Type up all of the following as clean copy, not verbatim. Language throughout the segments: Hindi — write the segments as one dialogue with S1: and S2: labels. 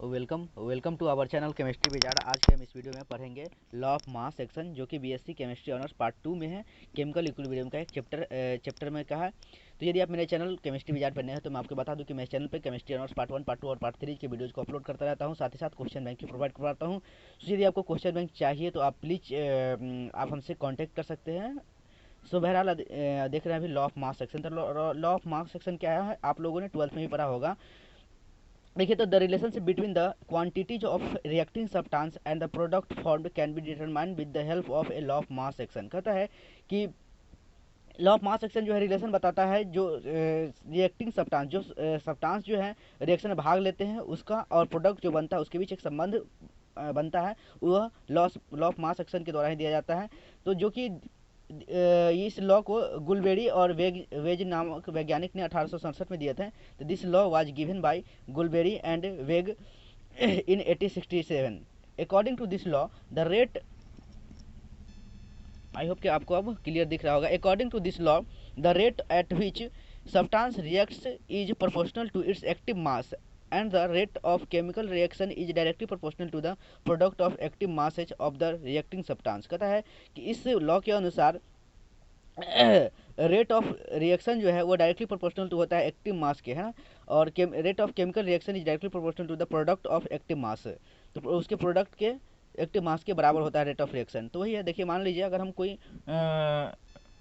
S1: Welcome welcome to our channel chemistry wizard. आज के हम इस वीडियो में पढ़ेंगे लॉ ऑफ मास सेक्शन, जो कि बीएससी केमिस्ट्री ऑनर्स पार्ट 2 में है। केमिकल इक्विलिब्रियम का एक चैप्टर में कहा है। तो यदि आप मेरे चैनल केमिस्ट्री विजार्ड पर नए हैं तो मैं आपको बता दूं कि मैं इस चैनल पर केमिस्ट्री ऑनर्स पार्ट 1, पार्ट 2 और पार्ट 3 के वीडियोज़ को अपलोड करता रहता हूं। साथ ही साथ क्वेश्चन बैंक भी प्रोवाइड करवाता हूँ। तो यदि आपको क्वेश्चन बैंक चाहिए तो आप प्लीज़ आप हमसे कॉन्टैक्ट कर सकते हैं। सो बहरहाल देख रहे हैं अभी लॉ ऑफ मास सेक्शन। तो लॉ ऑफ मास सेक्शन क्या है, आप लोगों ने 12th में भी पढ़ा होगा। देखिए, तो the relationship between the quantities of reacting substance and the product formed can be determined with the help of a law of mass section. कहता है कि लॉ ऑफ मास सेक्शन जो है रिलेशन बताता है जो रिएक्टिंग सब्सटेंस, जो सब्सटेंस जो है रिएक्शन में भाग लेते हैं उसका और प्रोडक्ट जो बनता है उसके बीच एक संबंध बनता है, वह लॉ ऑफ मास सेक्शन के द्वारा ही दिया जाता है। तो जो कि इस लॉ को गुलबेरी और वेज नामक वैज्ञानिक ने 1867 में दिए थे। तो this law was given by Guldberg and Waage in 1867। According to this law the rate, I hope कि आपको अब क्लियर दिख रहा होगा। According to this law the rate at which substance reacts is proportional to its active mass and the rate of chemical reaction is directly proportional to the product of active masses of the reacting substance। कहता है कि इस लॉ के अनुसार रेट ऑफ रिएक्शन जो है वो डायरेक्टली प्रोपोर्शनल टू होता है एक्टिव मास के, है ना। और rate of chemical reaction is directly proportional to the product of active mass. तो उसके प्रोडक्ट के एक्टिव मास के बराबर होता है रेट ऑफ रिएक्शन। तो वही है, देखिए मान लीजिए अगर हम कोई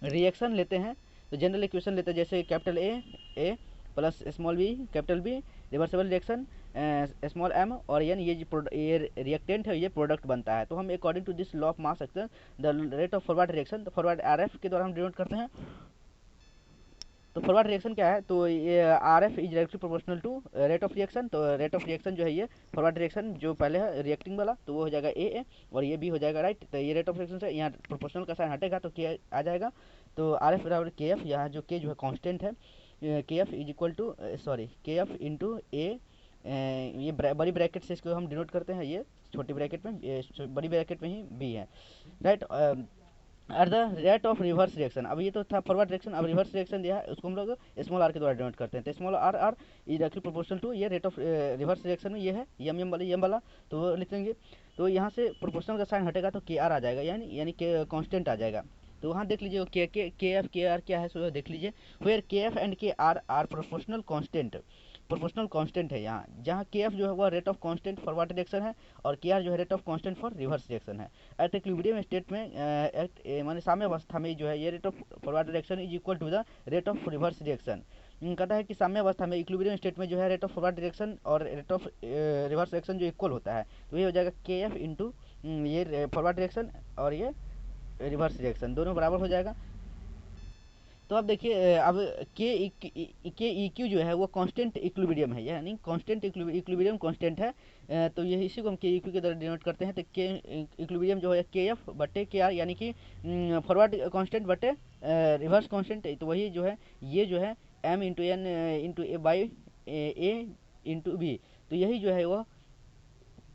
S1: रिएक्शन लेते हैं तो जनरल इक्वेशन लेते हैं, जैसे capital A plus small B capital B, reversible reaction small M और एन, ये रिएक्टेंट है, ये प्रोडक्ट बनता है। तो हम according to this law of mass section the rate of forward reaction, तो फॉरवर्ड आर एफ के द्वारा हम डिनोट करते हैं। तो फॉरवर्ड रिएक्शन क्या है, तो ये R F is directly proportional to rate of reaction. तो रेट ऑफ रिएक्शन जो है ये फॉरवर्ड रिएक्शन जो पहले है रिएक्टिंग वाला, तो वो हो जाएगा ए और ये भी हो जाएगा, राइट। तो ये रेट ऑफ रिएक्शन से यहाँ प्रोपोर्शनल का साइन हटेगा तो के आ जाएगा। तो आर एफ बराबर के एफ, यहाँ जो के जो है कॉन्स्टेंट है, के एफ इज इक्वल टू के एफ इंटू ए, ये बड़ी ब्रैकेट से इसको हम डिनोट करते हैं, ये छोटी ब्रैकेट में, बड़ी ब्रैकेट में ही बी है, right. At the rate of reverse reaction, अब ये तो था फॉरवर्ड रिएक्शन, अब रिवर्स रिएक्शन दिया है उसको हम लोग स्मॉल आर के द्वारा डिनोट करते हैं। तो small R R is directly proportional to ये रेट ऑफ रिवर्स रिएक्शन में ये है यम वाला, तो वो लिख लेंगे। तो यहाँ से प्रोपोर्शनल का साइन हटेगा तो के आर आ जाएगा, यानी के कांस्टेंट आ जाएगा। तो वहाँ देख लीजिए के एफ के आर क्या है, सो देख लीजिए, where K F and K R proportional constant है। यहाँ जहाँ के एफ जो है वह rate of constant forward reaction है और के आर जो है rate of constant for reverse reaction है। एट इक्विलिब्रियम स्टेट में माने साम्य अवस्था में जो है ये rate of forward reaction is equal to the rate of reverse reaction. कहता है कि साम्य अवस्था में इक्विलिब्रियम स्टेट में जो है रेट ऑफ फॉरवर्ड रिएक्शन और रेट ऑफ रिवर्स रिएक्शन जो इक्वल होता है, तो ये हो जाएगा के एफ इंटू ये फॉरवर्ड रिएक्शन और ये रिवर्स रिएक्शन दोनों बराबर हो जाएगा। तो अब देखिए, अब के ई क्यू जो है वो कांस्टेंट इक्विलिब्रियम है, यानी कांस्टेंट इक्विलिब्रियम कांस्टेंट है। तो ये इसी को हम के ई क्यू के द्वारा डिनोट करते हैं। तो के इक्विलिब्रियम जो है के एफ बटे के आर, यानी कि फॉरवर्ड कांस्टेंट बटे रिवर्स कांस्टेंट। तो वही जो है ये जो है M into N into A by A into B. तो यही जो है वह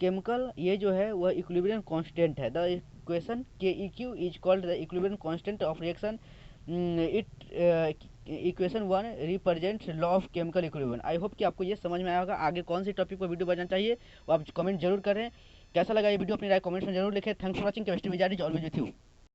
S1: केमिकल ये जो है वह इक्विलिब्रियम कांस्टेंट है। द इक्वेशन के E Q is called the equilibrium constant of reaction. It equation 1 represents law of chemical equilibrium. I hope कि आपको ये समझ में आया होगा। आगे कौन सी टॉपिक पर वीडियो बनाना चाहिए वो आप कमेंट जरूर करें। कैसा लगा ये वीडियो अपनी राय कमेंट्स में जरूर लिखें। Thanks for watching. Chemistry wizard is always with you.